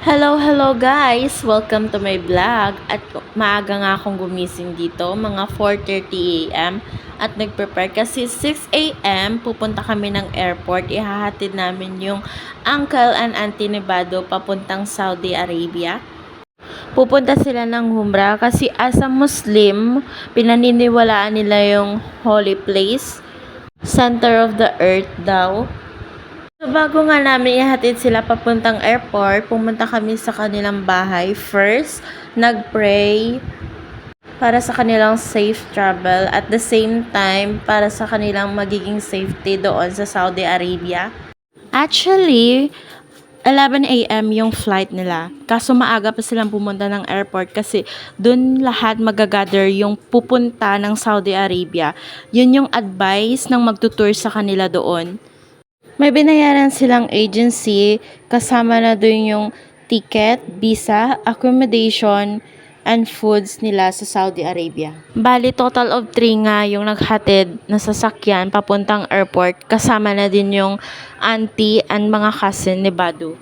Hello guys! Welcome to my vlog. At maaga nga akong gumising dito, mga 4:30 AM. At nag-prepare kasi 6 AM, pupunta kami ng airport. Ihahatid namin yung uncle and auntie ni Bado papuntang Saudi Arabia. Pupunta sila ng Humrah kasi as a Muslim, pinaniniwalaan nila yung holy place, center of the earth daw. So, bago nga namin ihatid sila papuntang airport, pumunta kami sa kanilang bahay. First, nag-pray para sa kanilang safe travel at the same time para sa kanilang magiging safety doon sa Saudi Arabia. Actually, 11 AM yung flight nila. Kaso maaga pa silang pumunta ng airport kasi dun lahat magagather yung pupunta ng Saudi Arabia. Yun yung advice ng magtutour sa kanila doon. May binayaran silang agency, kasama na dun yung ticket, visa, accommodation, and foods nila sa Saudi Arabia. Bali, total of 3 nga yung naghatid na sasakyan papuntang airport, kasama na din yung auntie and mga cousin ni Badu.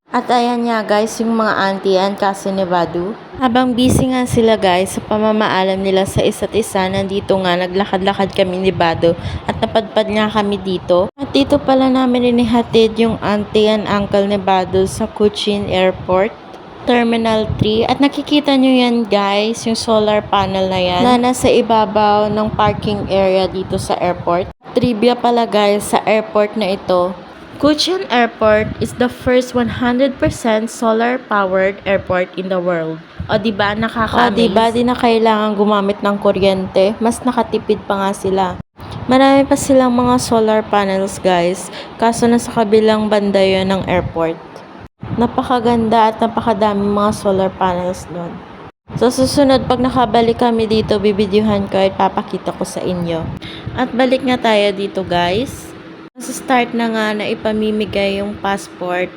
At ayan nga guys, yung mga auntie and cousin ni Badu. Habang busy nga sila guys sa pamamaalam nila sa isa't isa, nandito nga naglakad-lakad kami ni Badu at napadpad nga kami dito. At dito pala namin inihatid yung auntie and uncle ni Badu sa Cochin Airport, Terminal 3. At nakikita nyo yan guys, yung solar panel na yan na nasa ibabaw ng parking area dito sa airport. Trivia pala guys, sa airport na ito, Cochin Airport is the first 100% solar-powered airport in the world. O diba, nakaka-amaze? O diba, di na kailangan gumamit ng kuryente. Mas nakatipid pa nga sila. Marami pa silang mga solar panels guys. Kaso nasa kabilang banda yun ng airport. Napakaganda at napakadaming mga solar panels doon. So susunod, pag nakabalik kami dito, bibidyohan ko at papakita ko sa inyo. At balik nga tayo dito guys. Sa start na nga na ipamimigay yung passport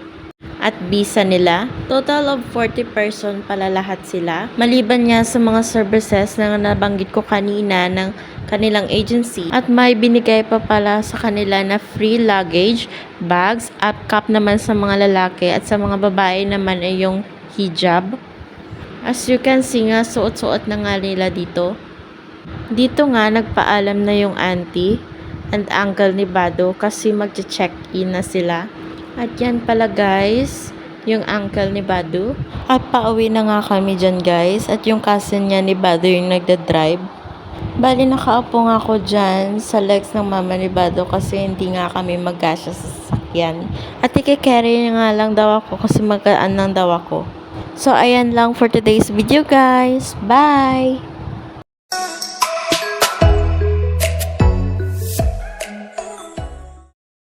at visa nila. Total of 40 person pala lahat sila. Maliban nga sa mga services na nabanggit ko kanina ng kanilang agency. At may binigay pa pala sa kanila na free luggage, bags, at cap naman sa mga lalaki at sa mga babae naman ay yung hijab. As you can see nga, suot-suot na nga nila dito. Dito nga nagpaalam na yung auntie and uncle ni Bado kasi magche-check-in na sila. At yan pala guys, yung uncle ni Bado. At pauwi na nga kami dyan guys. At yung cousin niya ni Bado yung nagda-drive. Bali nakaupo nga ako dyan sa legs ng mama ni Bado kasi hindi nga kami magkasya sa sasakyan. At i-carry nga lang daw ako kasi magkaan lang daw ako. So ayan lang for today's video guys. Bye!